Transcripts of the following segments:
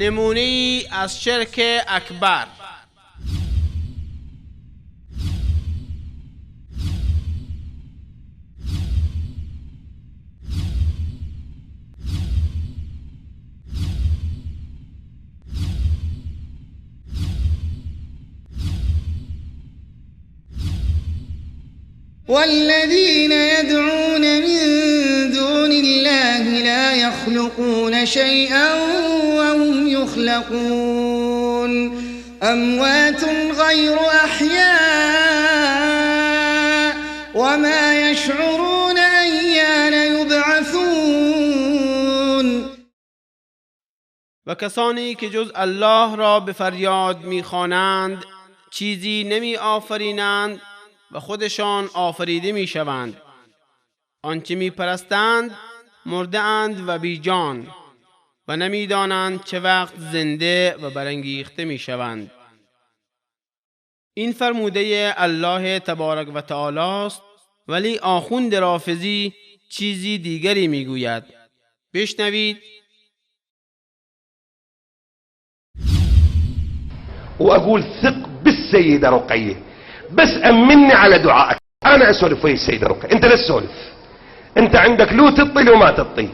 نمونه‌ای از شرک اکبر. والذين يدعون من دون الله لا يخلقون شيئا وهم يخلقون أموات غير أحياء وما يشعرون أيان يبعثون. و کسانی که جز الله را به فریاد می‌خوانند چیزی نمی آفرینند و خودشان آفریده می شوند. آنچه می پرستند مرده اند و بی جان و نمی دانند چه وقت زنده و برانگیخته می شوند. این فرموده الله تبارک و تعالی است، ولی آخوند رافضی چیزی دیگری می گوید. بشنوید. وأقول ثق بالسيدة رقية، بس أمني على دعائك. أنا أسولف ويا السيدة رقية، أنت لا تسولف. أنت عندك لو تطي لو ما تطي.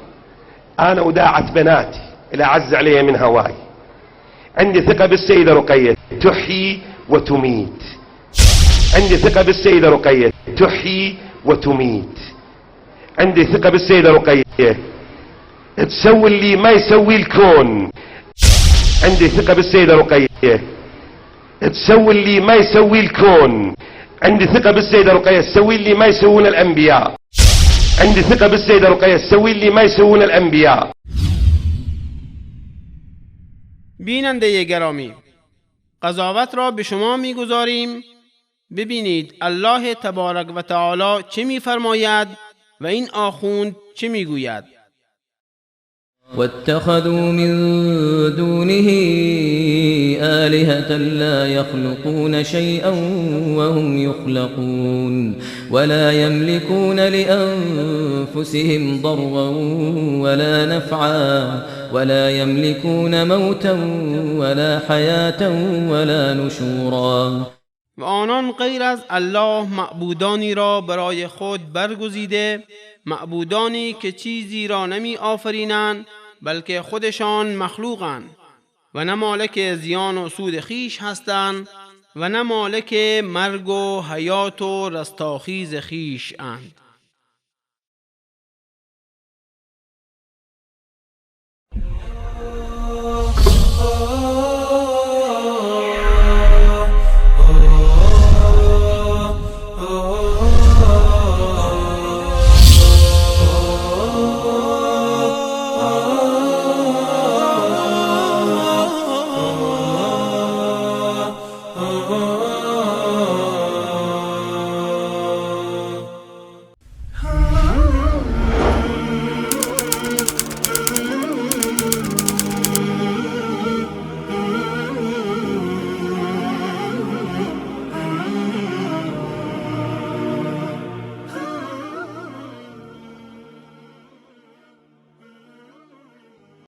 أنا وداعة بناتي اللي أعز علي من هواي. عندي ثقة بالسيدة رقية تحيي وتميت. عندي ثقة بالسيدة رقية تحيي وتميت. عندي ثقة بالسيدة رقية تسوي اللي ما يسوي الكون. عندي ثقة بالسيدة رقية تسوي اللي ما يسوي الكون. عندي ثقة بالسيدة رقية تسوي اللي ما يسوون الأنبياء. عندي ثقة بالسيدة رقية تسوي اللي ما يسوون الأنبياء. بیننده گرامی، قضاوت را به شما می‌گذاریم. ببینید الله تبارک و تعالی چه می‌فرماید و این آخوند چه می‌گوید. واتخذوا من دونه آلهة لا يخلقون شيئا وهم يخلقون ولا يملكون لأنفسهم ضرا ولا نفعا ولا يملكون موتا ولا حياة ولا نشورا. و آنان غیر از الله معبودانی را برای خود برگزیده، معبودانی که چیزی را نمی آفرینند بلکه خودشان مخلوقند و نه مالک زیان و سود خیش هستند و نه مالک مرگ و حیات و رستاخیز خیش اند.